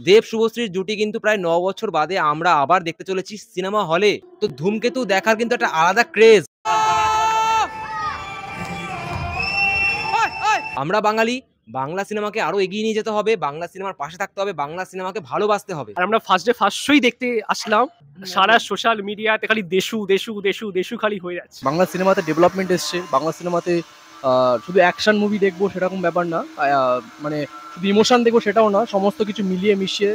দেব শুভশ্রীর জুটি কিন্তু প্রায় ৯ বছর বাদে আমরা আবার দেখতে চলেছি সিনেমা হলে। তো ধূমকেতু দেখার কিন্তু একটা আলাদা ক্রেজ। আমরা বাঙালি, বাংলা সিনেমাকে আরো এগিয়ে নিয়ে যেতে হবে, বাংলা সিনেমার পাশে থাকতে হবে, বাংলা সিনেমাকে ভালোবাসতে হবে। আর আমরা ফার্স্ট ডে ফার্স্ট শোই দেখতে আসলাম। সারা সোশ্যাল মিডিয়াতে খালি দেশু দেশু দেশু দেশু খালি হয়ে যাচ্ছে। বাংলা সিনেমাতে ডেভেলপমেন্ট এসছে। বাংলা সিনেমাতে শুধু অ্যাকশন মুভি দেখবো সেরকম ব্যাপার না, মানে শুধু ইমোশন দেখবো সেটাও না, সমস্ত কিছু মিলিয়ে মিশিয়ে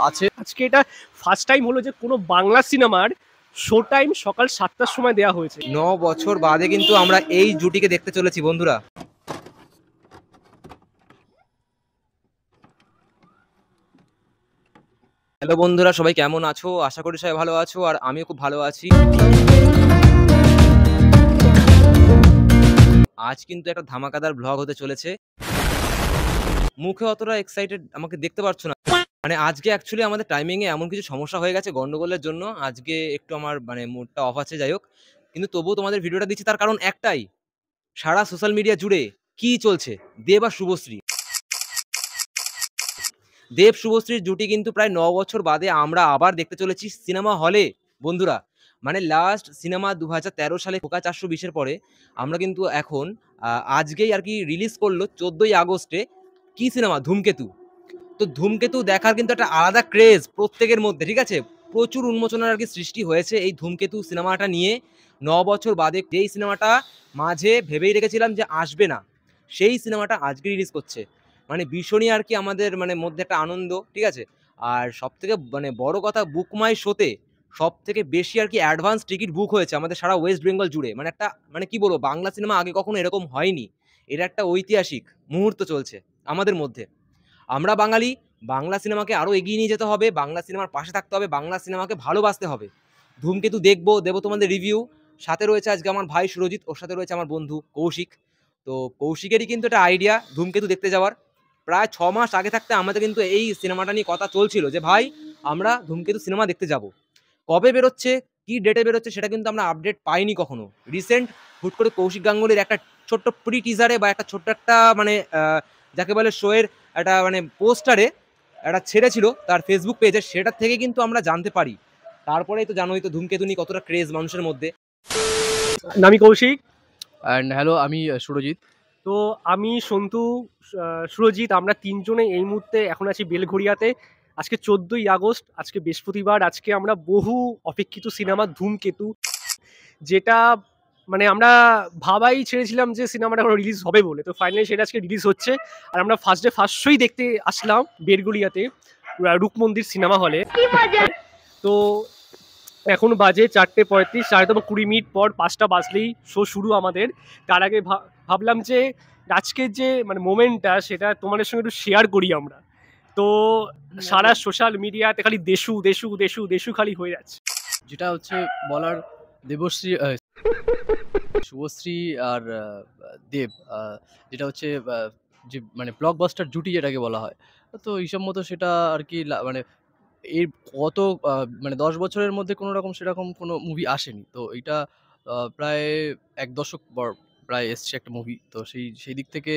আছে। আজকে এটা ফার্স্ট টাইম হলো যে কোনো বাংলা সিনেমার শো টাইম সকাল 7টার সময় দেওয়া হয়েছে। ৯ বছর বাদে কিন্তু আমরা এই জুটিকে দেখতে চলেছি বন্ধুরা। হ্যালো বন্ধুরা, সবাই কেমন আছো? আশা করি সবাই ভালো আছো, আর আমিও খুব ভালো আছি। আজ কিন্তু একটা ধামাকাদার ব্লগ হতে চলেছে। মুখে অতটা এক্সাইটেড আমাকে দেখতে পারছো না। মানে আজকে অ্যাকচুয়ালি আমাদের টাইমিং এ এমন কিছু সমস্যা হয়ে গেছে গন্ডগোলের জন্য। আজকে একটু আমার মানে মুডটা অফ আছে, যাই হোক। কিন্তু তবুও তোমাদের ভিডিওটা দিচ্ছি তার কারণ একটাই। সারা সোশ্যাল মিডিয়া জুড়ে কি চলছে? দেব আর শুভশ্রী। দেব শুভশ্রীর জুটি কিন্তু প্রায় ৯ বছর বাদে আমরা আবার দেখতে চলেছি সিনেমা হলে বন্ধুরা। মানে লাস্ট সিনেমা ২০১৩ সালে খোকা ৪২০ এর পরে আমরা কিন্তু এখন আজকেই আর কি রিলিজ করলো ১৪ই আগস্টে কি সিনেমা? ধূমকেতু। তো ধূমকেতু দেখার কিন্তু একটা আলাদা ক্রেজ প্রত্যেকের মধ্যে, ঠিক আছে? প্রচুর উন্মোচনের আর কি সৃষ্টি হয়েছে এই ধূমকেতু সিনেমাটা নিয়ে। ৯ বছর বাদে যেই সিনেমাটা মাঝে ভেবেই রেখেছিলাম যে আসবে না, সেই সিনেমাটা আজকে রিলিজ করছে। মানে ভীষণই আর কি আমাদের মানে মধ্যে একটা আনন্দ, ঠিক আছে? আর সবথেকে মানে বড় কথা, বুক মাই শোতে সবথেকে বেশি আর কি অ্যাডভান্স টিকিট বুক হয়েছে আমাদের সারা ওয়েস্ট বেঙ্গল জুড়ে। মানে একটা মানে কি বলবো, বাংলা সিনেমা আগে কখনো এরকম হয়নি। এটা একটা ঐতিহাসিক মুহূর্ত চলছে আমাদের মধ্যে। আমরা বাঙালি, বাংলা সিনেমাকে আরো এগিয়ে নিয়ে যেতে হবে, বাংলা সিনেমার পাশে থাকতে হবে, বাংলা সিনেমাকে ভালোবাসতে হবে। ধূমকেতু দেবো তোমাদের রিভিউ। সাথে রয়েছে আজকে আমার ভাই সুরজিৎ, ওর সাথে রয়েছে আমার বন্ধু কৌশিক। তো কৌশিকেরই কিন্তু একটা আইডিয়া ধূমকেতু দেখতে যাওয়ার। প্রায় ৬ মাস আগে থাকতে আমাদের কিন্তু এই সিনেমাটা নিয়ে কথা চলছিল যে ভাই আমরা ধূমকেতু সিনেমা দেখতে যাব। কবে বেরোচ্ছে, কি ডেটে বেরোচ্ছে সেটা কিন্তু আমরা আপডেট পাইনি কখনো। রিসেন্ট হুট করে কৌশিক গাঙ্গুলির একটা ছোট্ট প্রি টিজারে বা একটা ছোট্ট একটা মানে যাকে বলে শোয়ের একটা মানে পোস্টারে একটা ছেড়েছিল তার ফেসবুক পেজে, সেটার থেকে কিন্তু আমরা জানতে পারি। তারপরেই তো জানোই তো ধূমকেতু নিয়ে কতটা ক্রেজ মানুষের মধ্যে। আমি কৌশিক। অ্যান্ড হ্যালো, আমি সুরজিৎ। তো আমি সন্তু, সুরজিৎ, আমরা তিনজনে এই মুহূর্তে এখন আছি বেলঘড়িয়াতে। আজকে 14ই আগস্ট, আজকে বৃহস্পতিবার। আজকে আমরা বহু অপেক্ষিত সিনেমা ধূমকেতু, যেটা মানে আমরা ভাবাই ছেড়েছিলাম যে সিনেমাটা এখন রিলিজ হবে বলে, তো ফাইনালি সেটা আজকে রিলিজ হচ্ছে। আর আমরা ফার্স্ট ডে ফার্স্ট শোই দেখতে আসলাম বেলঘড়িয়াতে রূপমন্দির সিনেমা হলে। তো এখন বাজে 4:35, 20 মিনিট পর 5টা বাজলেই শো শুরু আমাদের। তার আগে ভাবলাম যে আজকের যে মানে মোমেন্টটা সেটা তোমাদের সঙ্গে একটু শেয়ার করি আমরা। তো সারা সোশ্যাল মিডিয়াতে খালি দেশু দেশু দেশু দেশু খালি হয়ে যাচ্ছে। যেটা হচ্ছে বলার, দেবশ্রী শুভশ্রী আর দেব, যেটা হচ্ছে যে মানে ব্লকবাস্টার জুটি যেটাকে বলা হয়। তো হিসাব মতো সেটা আর কি মানে এর গত মানে ১০ বছরের মধ্যে কোনো রকম সেরকম কোনো মুভি আসেনি। তো এইটা প্রায় ১ দশক প্রায় এসছে একটা মুভি। তো সেই দিক থেকে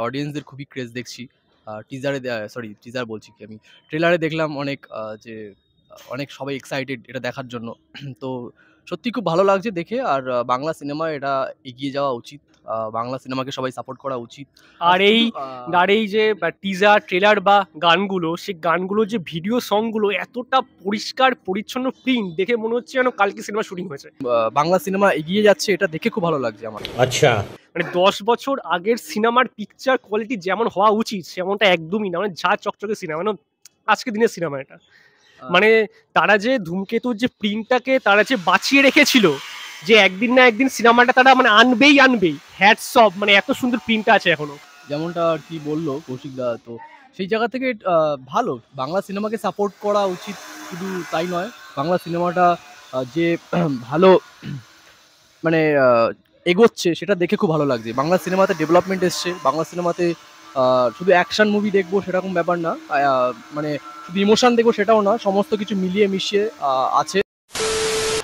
অডিয়েন্সদের খুবই ক্রেজ দেখছি। টিজার বলছি কি, আমি ট্রেলারে দেখলাম অনেক যে অনেক সবাই এক্সাইটেড এটা দেখার জন্য। তো সত্যিই খুব ভালো লাগছে দেখে। আর বাংলা সিনেমা এটা এগিয়ে যাওয়া উচিত। বাংলা সিনেমাকে সবাই সাপোর্ট করা উচিত। আর এই যে টিজার ট্রেলার বা গানগুলো, সেই গানগুলো যে ভিডিও সংগুলো এতটা পরিষ্কার পরিচ্ছন্ন প্রিন্ট দেখে মনে হচ্ছে যেন কালকে সিনেমা শুটিং হয়েছে। বাংলা সিনেমা এগিয়ে যাচ্ছে, এটা দেখে খুব ভালো লাগছে আমার। আচ্ছা, মানে 10 বছর আগের সিনেমার পিকচার কোয়ালিটি যেমন হওয়া উচিত সেমনটা একদমই না। মানে যা চকচকে সিনেমা, মানে আজকের দিনের সিনেমা এটা। মানে তারা যে ধূমকেতুর যে প্রিন্টটাকে তারা যে বাঁচিয়ে রেখেছিল, যে একদিন না একদিন সিনেমাটা তারা মানে আনবেই। হ্যাটস অফ, মানে এত সুন্দর প্রিন্টটা আছে এখনো। যেমনটা আর কি বললো কৌশিক দা, তো সেই জায়গা থেকে ভালো বাংলা সিনেমাকে সাপোর্ট করা উচিত। শুধু তাই নয়, বাংলা সিনেমাটা যে ভালো মানে এগোচ্ছে সেটা দেখে খুব ভালো লাগছে। বাংলা সিনেমাতে ডেভেলপমেন্ট এসছে। বাংলা সিনেমাতে শুধু অ্যাকশন মুভি দেখবো সেরকম ব্যাপার না, মানে শুধু ইমোশন দেখবো সেটাও না, সমস্ত কিছু মিলিয়ে মিশিয়ে আছে।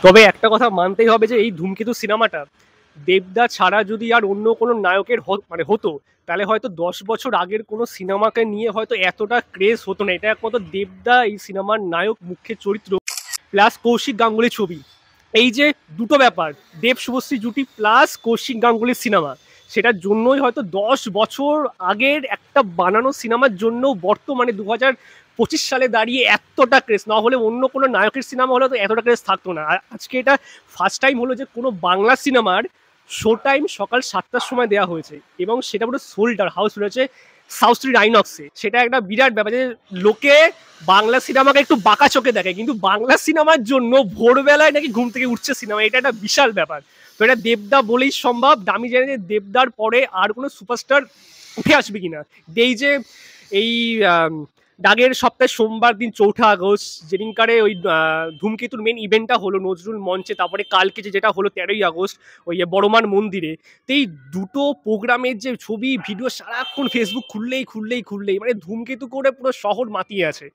তবে একটা কথা মানতেই হবে যে এই ধূমকেতু সিনেমাটা দেবদা ছাড়া যদি আর অন্য কোনো নায়কের মানে হতো, তাহলে হয়তো 10 বছর আগের কোনো সিনেমাকে নিয়ে হয়তো এতটা ক্রেজ হতো না। এটা একমাত্র দেবদা এই সিনেমার নায়ক, মুখ্য চরিত্র, প্লাস কৌশিক গাঙ্গুলি ছবি, এই যে দুটো ব্যাপার, দেব শুভশ্রী জুটি প্লাস কৌশিক গাঙ্গুলির সিনেমা, সেটার জন্যই হয়তো 10 বছর আগের একটা বানানো সিনেমার জন্য বর্তমানে 2025 সালে দাঁড়িয়ে এতটা ক্রেজ, না হলে অন্য কোনো নায়কের সিনেমা হলে তো এতটা ক্রেজ থাকতো না। আর আজকে এটা ফার্স্ট টাইম হলো যে কোনো বাংলা সিনেমার শো টাইম সকাল 7টার সময় দেওয়া হয়েছে, এবং সেটা পুরো সোল্ড আর হাউস রয়েছে সাউথ স্ট্রিট আইনক্সে। সেটা একটা বিরাট ব্যাপার যে লোকে বাংলা সিনেমাকে একটু বাঁকা চোখে দেখে, কিন্তু বাংলা সিনেমার জন্য ভোরবেলায় নাকি ঘুম থেকে উঠছে সিনেমা, এটা একটা বিশাল ব্যাপার। তো এটা দেবদা বলেই সম্ভব। আমি জানি যে দেবদার পরে আর কোনো সুপারস্টার উঠে আসবে কিনা। এই যে এই দাগের সপ্তাহে সোমবার দিন 4 আগস্ট যেদিনকারে ওই ধূমকেতুর মেন ইভেন্টটা হলো নজরুল মঞ্চে, তারপরে কালকে যেটা হলো 13ই আগস্ট ওই বড়মান মন্দিরে, তো এই দুটো প্রোগ্রামের যে ছবি ভিডিও সারাক্ষণ ফেসবুক খুললেই মানে ধূমকেতু করে পুরো শহর মাতিয়ে আছে।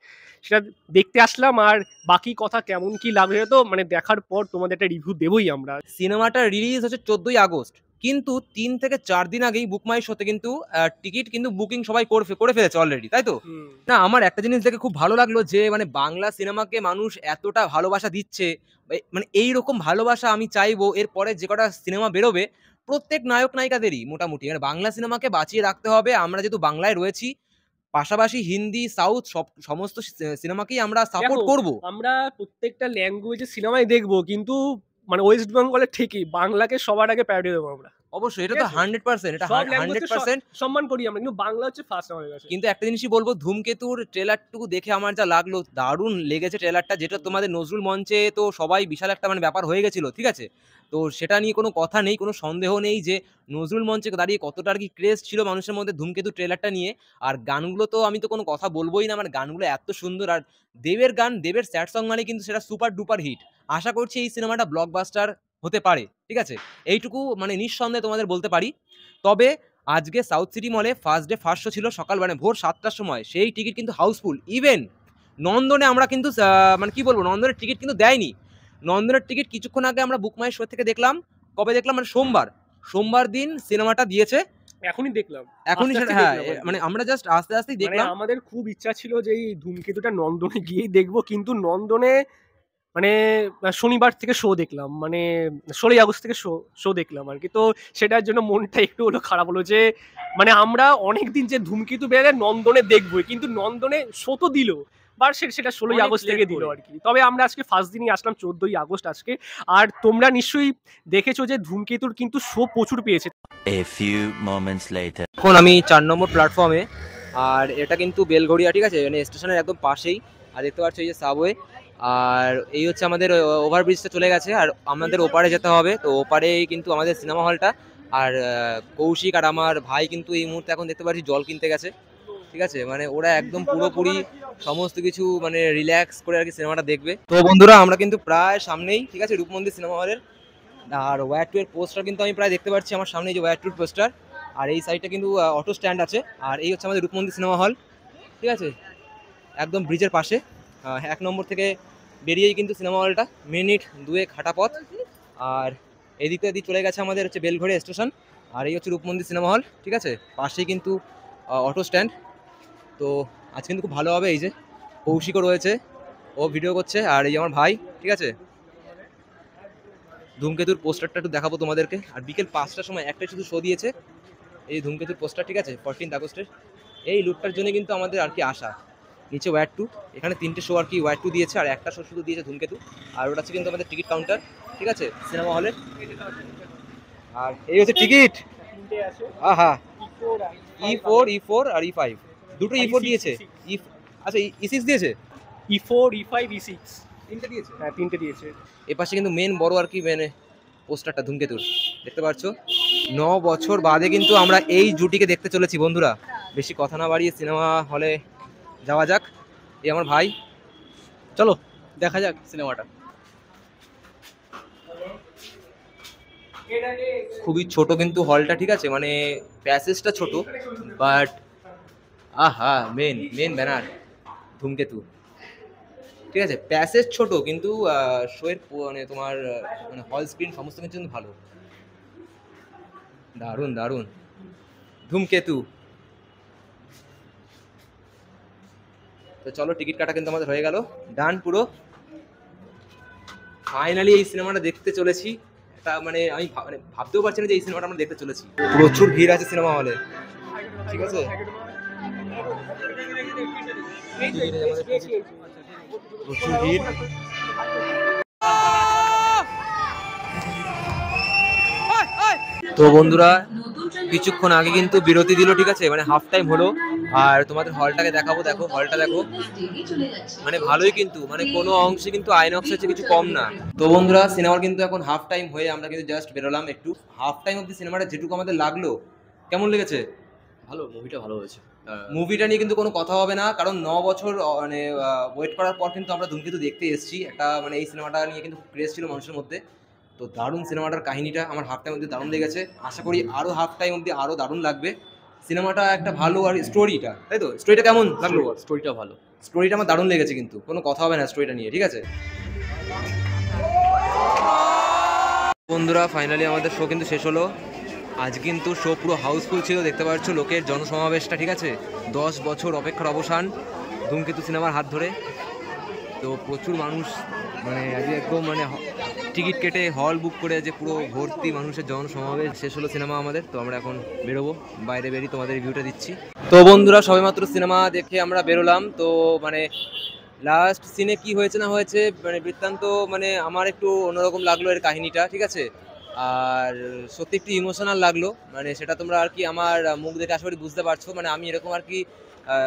সেটা দেখতে আসলাম, আর বাকি কথা কেমন কি লাগবে তো মানে দেখার পর তোমাদের একটা রিভিউ দেবই আমরা। সিনেমাটা রিলিজ হচ্ছে 14ই আগস্ট, কিন্তু 3 থেকে 4 দিন আগেই বুক মাই শোতে কিন্তু টিকিট কিন্তু বুকিং সবাই করে ফেলেছে অলরেডি, তাই তো? না, আমার একটা জিনিস দেখে খুব ভালো লাগলো যে মানে বাংলা সিনেমাকে মানুষ এতটা ভালোবাসা দিচ্ছে। মানে এইরকম ভালোবাসা আমি চাইবো এরপরে যে কটা সিনেমা বেরোবে প্রত্যেক নায়ক নায়িকাদেরই মোটামুটি মানে বাংলা সিনেমাকে বাঁচিয়ে রাখতে হবে। আমরা যেহেতু বাংলায় রয়েছি, পাশাপাশি হিন্দি, সাউথ সমস্ত সিনেমাকেই আমরা সাপোর্ট দেখো, করব। আমরা প্রত্যেকটা ল্যাঙ্গুয়েজের সিনেমাই দেখবো, কিন্তু মানে ওয়েস্ট বেঙ্গলের ঠিকই বাংলাকে সবার আগে প্রায়োরিটি দেবো আমরা। অবশ্যই, এটা ঠিক তো আছে? 100%, এটা সব ল্যাঙ্গুয়েজকে 100%। সম্মান করি আমরা, কিন্তু বাংলা হচ্ছে ফার্স্ট আমাদের কাছে। কিন্তু একটা জিনিসই বলবো, ধূমকেতুর ট্রেলারটুকু দেখে আমার যা লাগলো, দারুণ লেগেছে ট্রেলারটা। যেটা তোমাদের নজরুল মঞ্চে তো সবাই বিশাল একটা মানে ব্যাপার হয়ে গেছিল, ঠিক আছে? তো সেটা নিয়ে কোনো কথা নেই, কোনো সন্দেহ নেই যে নজরুল মঞ্চে দাঁড়িয়ে কতটা আর কি ক্রেজ ছিল মানুষের মধ্যে ধূমকেতু ট্রেলারটা নিয়ে। আর গানগুলো তো আমি তো কোনো কথা বলবোই না, মানে গানগুলো এত সুন্দর। আর দেবের গান, দেবের স্যাড সং মানে কিন্তু সেটা সুপার ডুপার হিট। আশা করছি এই সিনেমাটা ব্লকবাস্টার হতে পারে, ঠিক আছে? এইটুকু মানে নিঃসন্দেহে তোমাদের বলতে পারি। তবে আজকে সাউথ সিটি মলে ফার্স্ট ডে ফার্স্ট শো ছিল সকাল মানে ভোর 7টার সময়। সেই টিকিট কিন্তু হাউসফুল। ইভেন নন্দনে আমরা কিন্তু মানে কি বলবো, নন্দনের টিকিট কিন্তু দেয়নি। নন্দনের টিকিট কিছুক্ষণ আগে আমরা বুক মাই শো থেকে দেখলাম। কবে দেখলাম? মানে সোমবার দিন সিনেমাটা দিয়েছে। এখনই দেখলাম, এখনই আস্তে সেটা, আস্তে হ্যাঁ, দেখলাম আর কি। মানে আমরা জাস্ট আস্তে আস্তেই মানে দেখলাম। আমাদের খুব ইচ্ছা ছিল যে এই ধূমকেতুটা নন্দনে গিয়েই দেখবো, কিন্তু নন্দনে মানে শনিবার থেকে শো দেখলাম, মানে 16ই আগস্ট থেকে শো দেখলাম আর কি। তো সেটার জন্য মনটা একটু হলো খারাপ হলো যে মানে আমরা অনেকদিন যে ধূমকেতু বেড়ে নন্দনে দেখবোই, কিন্তু নন্দনে শো তো দিল, বা সেটা 16ই অনেক আগস্ট late থেকে দিল করে। আর কি। তবে আমরা আজকে ফার্স্ট দিনই আসলাম 14ই আগস্ট আজকে। আর তোমরা নিশ্চয়ই দেখেছো যে ধূমকেতুর কিন্তু শো প্রচুর পেয়েছে। A few moments later. এখন আমি 4 নম্বর প্ল্যাটফর্মে, আর এটা কিন্তু বেলঘড়িয়া, ঠিক আছে? মানে স্টেশনের একদম পাশেই। আর দেখতে পাচ্ছ এই যে সাবওয়ে, আর এই হচ্ছে আমাদের ওভারব্রিজটা চলে গেছে, আর আমাদের ওপারে যেতে হবে। তো ওপারেই কিন্তু আমাদের সিনেমা হলটা। আর কৌশিক আর আমার ভাই কিন্তু এই মুহূর্তে এখন দেখতে পাচ্ছি জল কিনতে গেছে, ঠিক আছে? মানে ওরা একদম পুরোপুরি সমস্ত কিছু মানে রিল্যাক্স করে আর কি সিনেমাটা দেখবে। তো বন্ধুরা, আমরা কিন্তু প্রায় সামনেই, ঠিক আছে, রূপমন্দির সিনেমা হলের। আর ওয়্যার টু এর পোস্টার কিন্তু আমি প্রায় দেখতে পাচ্ছি আমার সামনে, যে ওয়্যার টুর পোস্টার। আর এই সাইডটা কিন্তু অটো স্ট্যান্ড আছে। আর এই হচ্ছে আমাদের রূপমন্দির সিনেমা হল, ঠিক আছে? একদম ব্রিজের পাশে। 1 নম্বর থেকে বেরিয়েই কিন্তু সিনেমা হলটা, মিনিট 2 হাঁটা পথ। আর এদিকে চলে গেছে আমাদের হচ্ছে বেলঘড়িয়া স্টেশন। আর এই হচ্ছে রূপমন্দির সিনেমা হল, ঠিক আছে? পাশেই কিন্তু অটো স্ট্যান্ড। তো আজ কিন্তু খুব ভালো হবে। এই যে কৌশিকও রয়েছে, ও ভিডিও করছে। আর এই আমার ভাই, ঠিক আছে? ধূমকেতুর পোস্টারটা একটু দেখাবো তোমাদেরকে। আর বিকেল 5টার সময় একটাই শুধু শো দিয়েছে, এই ধূমকেতুর পোস্টার, ঠিক আছে? 14 আগস্টের এই লুকটার জন্য কিন্তু আমাদের আর কি আসা। নিচে ওয়্যার টু, এখানে 3টে শো আর কি ওয়্যার টু দিয়েছে, আর একটা শো শুধু দিয়েছে ধূমকেতু। আর ওটা হচ্ছে কিন্তু আমাদের টিকিট কাউন্টার, ঠিক আছে, সিনেমা হলের। আর এই হচ্ছে টিকিট। হ্যাঁ, E4, E4 আর E5, দুটো E4 দিয়েছে। আচ্ছা, E6 দিয়েছে, E4, E5, E6 তিনটে দিয়েছে। হ্যাঁ, 3টে দিয়েছে। এপাশে কিন্তু মেন বড় আর কি মানে পোস্টারটা ধূমকেতুর, দেখতে পাচ্ছ। 9 বছর বাদে কিন্তু আমরা এই জুটিকে দেখতে চলেছি বন্ধুরা। বেশি কথা না বাড়িয়ে সিনেমা হলে যাওয়া যাক। এই আমার ভাই, চলো দেখা যাক সিনেমাটা। খুবই ছোট কিন্তু হলটা, ঠিক আছে? মানে প্যাসেজটা ছোট, বাট আহা, মেন ব্যানার ধূমকেতু, ঠিক আছে? প্যাসেজ ছোট কিন্তু শোয়ের মানে তোমার মানে হল স্ক্রিন সমস্ত কিছু কিন্তু ভালো। দারুণ দারুণ। ধূমকেতু। তো চলো, টিকিট কাটা কিন্তু আমাদের হয়ে গেল, ডান পুরো। ফাইনালি এই সিনেমাটা দেখতে চলেছি। এটা মানে আমি মানে ভাবতেও পারছি না যে এই সিনেমাটা আমরা দেখতে চলেছি। প্রচুর ভিড় আছে সিনেমা হলে, ঠিক আছে। প্রচুর ভিড়। তো বন্ধুরা, কিছুক্ষণ আগে কিন্তু বিরতি দিল, ঠিক আছে, মানে হাফ টাইম হলো। আর তোমাদের হলটাকে দেখাবো, দেখো হলটা দেখো, মানে ভালোই কিন্তু, মানে কোনো অংশে কিন্তু আইনক্স হচ্ছে কিছু কম না। তো বন্ধুরা, সিনেমার কিন্তু এখন হাফ টাইম হয়ে আমরা কিন্তু জাস্ট বেরোলাম। একটু হাফ টাইম অব্দি সিনেমাটা যেটুকু আমাদের লাগলো, কেমন লেগেছে? ভালো, মুভিটা ভালো হয়েছে। মুভিটা নিয়ে কিন্তু কোনো কথা হবে না, কারণ 9 বছর মানে ওয়েট করার পর কিন্তু আমরা ধূমকেতু দেখতে এসেছি। একটা মানে এই সিনেমাটা নিয়ে কিন্তু ক্রেজ ছিল মানুষের মধ্যে। তো দারুণ সিনেমাটার কাহিনীটা আমার হাফ টাইম অব্দি দারুণ লেগেছে। আশা করি আরও হাফ টাইম অব্দি আরও দারুণ লাগবে। সিনেমাটা একটা ভালো, আর স্টোরিটা, তাই তো, স্টোরিটা কেমন লাগলো? স্টোরিটা ভালো। স্টোরিটা আমার দারুণ লেগেছে, কিন্তু কোনো কথা হবে না স্টোরিটা নিয়ে, ঠিক আছে। বন্ধুরা, ফাইনালি আমাদের শো কিন্তু শেষ হলো। আজ কিন্তু শো পুরো হাউসফুল ছিল, দেখতে পাচ্ছ লোকের জনসমাবেশটা, ঠিক আছে। 10 বছর অপেক্ষার অবসান ধূমকেতু সিনেমার হাত ধরে। তো প্রচুর মানুষ, মানে আজ একদম মানে টিকিট কেটে হল বুক করে যে পুরো ভর্তি মানুষের জনসমাবেশ। শেষ হলো সিনেমা আমাদের, তো আমরা এখন বেরোবো, বাইরে বেরিয়ে তোমাদের রিভিউটা দিচ্ছি। তো বন্ধুরা, সবেমাত্র সিনেমা দেখে আমরা বেরোলাম। তো মানে লাস্ট সিনে কি হয়েছে না হয়েছে মানে বৃত্তান্ত, মানে আমার একটু অন্যরকম লাগলো এর কাহিনীটা, ঠিক আছে। আর সত্যি একটু ইমোশনাল লাগলো, মানে সেটা তোমরা আর কি আমার মুখ দেখে আশা করি বুঝতে পারছো। মানে আমি এরকম আর কি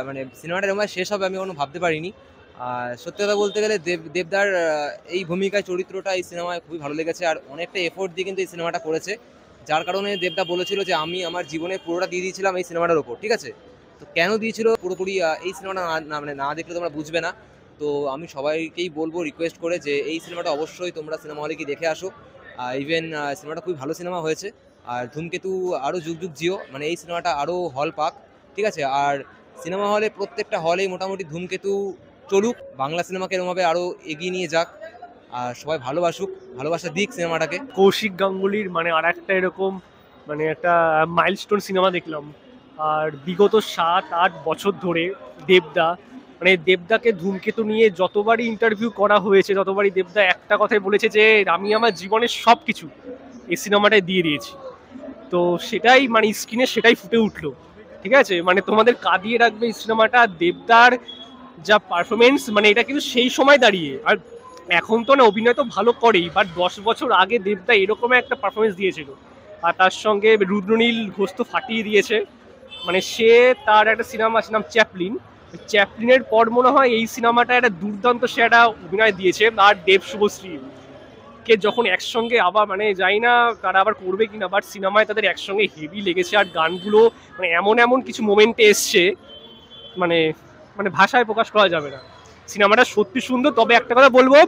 মানে সিনেমাটা এরকম শেষ হবে আমি কোনো ভাবতে পারিনি। আর সত্যি কথা বলতে গেলে দেবদার এই ভূমিকায়, চরিত্রটা এই সিনেমায় খুবই ভালো লেগেছে। আর অনেকটা এফোর্ট দিয়ে কিন্তু এই সিনেমাটা করেছে, যার কারণে দেবদা বলেছিল যে আমি আমার জীবনে পুরোটা দিয়ে দিয়েছিলাম এই সিনেমাটার ওপর, ঠিক আছে। তো কেন দিয়েছিল পুরোপুরি এই সিনেমাটা মানে না দেখলে তোমরা বুঝবে না। তো আমি সবাইকেই বলবো রিকোয়েস্ট করে যে এই সিনেমাটা অবশ্যই তোমরা সিনেমা হলে গিয়ে দেখে আসো। ইভেন সিনেমাটা খুবই ভালো সিনেমা হয়েছে। আর ধূমকেতু আরও যুগ যুগ জিও, মানে এই সিনেমাটা আরও হল পাক, ঠিক আছে। আর সিনেমা হলে প্রত্যেকটা হলেই মোটামুটি ধূমকেতু চলুক, বাংলা সিনেমাকে এরকমভাবে আরও এগিয়ে নিয়ে যাক, আর সবাই ভালোবাসুক, ভালোবাসা দিক সিনেমাটাকে। কৌশিক গাঙ্গুলির মানে আর একটা এরকম মানে একটা মাইলস্টোন সিনেমা দেখলাম। আর বিগত 7-8 বছর ধরে দেবদা, মানে দেবদাকে ধূমকেতু নিয়ে যতবারই ইন্টারভিউ করা হয়েছে ততবারই দেবদা একটা কথাই বলেছে যে আমি আমার জীবনের সব কিছু এই সিনেমাটায় দিয়ে দিয়েছি। তো সেটাই মানে স্ক্রিনে সেটাই ফুটে উঠলো, ঠিক আছে। মানে তোমাদের কাঁদিয়ে রাখবে এই সিনেমাটা। দেবদার যা পারফরমেন্স, মানে এটা কিন্তু সেই সময় দাঁড়িয়ে, আর এখন তো না অভিনয় তো ভালো করেই, বাট 10 বছর আগে দেবদা এরকম একটা পারফরমেন্স দিয়েছিল। আর তার সঙ্গে রুদ্রনীল ঘোষ তো ফাটিয়ে দিয়েছে। মানে সে তার একটা সিনেমা আছে নাম চ্যাপলিন, চ্যাপলিনের পর মনে হয় এই সিনেমাটা একটা দুর্দান্ত সে একটা অভিনয় দিয়েছে। আর দেব শুভশ্রী কে যখন একসঙ্গে আবার মানে যাই না তারা আবার করবে কিনা, বাট সিনেমায় তাদের একসঙ্গে হেভি লেগেছে। আর গানগুলো মানে এমন এমন কিছু মোমেন্টে এসছে, মানে মানে ভাষায় প্রকাশ করা যাবে না। সিনেমাটা সত্যি সুন্দর। তবে একটা কথা বলবো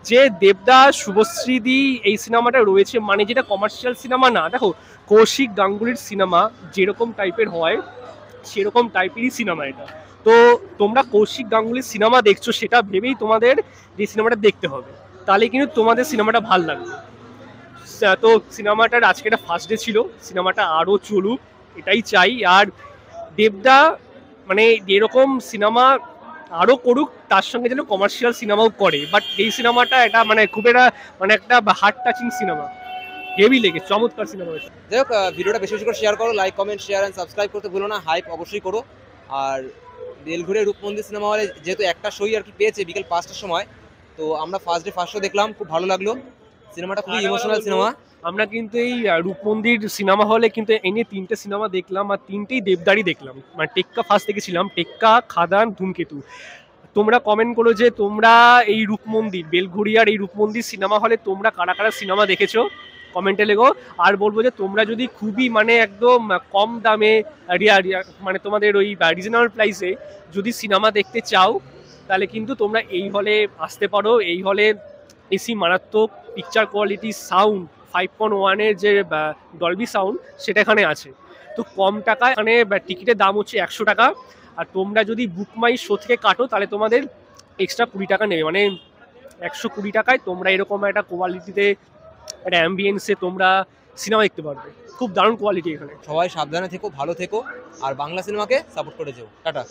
যে দেবদাস, শুভশ্রীদি এই সিনেমাটা রয়েছে, মানে যেটা কমার্শিয়াল সিনেমা না। দেখো, কৌশিক গাঙ্গুলির সিনেমা যেরকম টাইপের হয় সেরকম টাইপেরই সিনেমা এটা। তো তোমরা কৌশিক গাঙ্গুলির সিনেমা দেখছো সেটা ভেবেই তোমাদের যে সিনেমাটা দেখতে হবে, তাহলে কিন্তু তোমাদের সিনেমাটা ভাল লাগবে। তো সিনেমাটার আজকে একটা ফার্স্ট ডে ছিল, সিনেমাটা আরও চলুক এটাই চাই। আর দেবদা মানে এরকম সিনেমা আরও করুক, তার সঙ্গে যেন কমার্শিয়াল সিনেমাও করে। বাট এই সিনেমাটা এটা মানে খুব একটা মানে একটা হার্ট টাচিং সিনেমা, হেভি লেগে চমৎকার সিনেমা হয়েছে। যাই হোক, ভিডিওটা বেশি বেশি করে শেয়ার করো, like comment share and subscribe করতে ভুলো না, হাইপ অবশ্যই করো। আর বেলঘুরে রূপমন্দির সিনেমা হলে যেহেতু একটা শোই আর কি পেয়েছে বিকেল 5টার সময়, তো আমরা ফার্স্ট ডে ফার্স্ট শো দেখলাম, খুব ভালো লাগলো। সিনেমাটা খুবই ইমোশনাল সিনেমা। আমরা কিন্তু এই রূপমন্দির সিনেমা হলে কিন্তু এনে 3টে সিনেমা দেখলাম, আর 3টেই দেবদারই দেখলাম। মানে টেক্কা ফার্স্ট দেখেছিলাম, টেক্কা, খাদান, ধূমকেতু। তোমরা কমেন্ট করো যে তোমরা এই রূপমন্দির, বেলঘড়িয়ার এই রূপমন্দির সিনেমা হলে তোমরা কারা কারা সিনেমা দেখেছো, কমেন্টে লেগো। আর বলবো যে তোমরা যদি খুবই মানে একদম কম দামে মানে তোমাদের ওই রিজনেবল প্রাইসে যদি সিনেমা দেখতে চাও, তাহলে কিন্তু তোমরা এই হলে আসতে পারো। এই হলে এসি মারাত্মক, পিকচার কোয়ালিটি, সাউন্ড 5.1-এর যে ডলবি সাউন্ড সেটা এখানে আছে। তো কম টাকায় এখানে টিকিটের দাম হচ্ছে 100 টাকা। আর তোমরা যদি বুক মাই শো থেকে কাটো তাহলে তোমাদের এক্সট্রা 20 টাকা নেবে, মানে 120 টাকায় তোমরা এরকম একটা কোয়ালিটিতে একটা অ্যাম্বিয়েন্সে তোমরা সিনেমা দেখতে পারবে। খুব দারুণ কোয়ালিটি এখানে। সবাই সাবধানে থেকো, ভালো থেকো, আর বাংলা সিনেমাকে সাপোর্ট করে যেও। টাটা।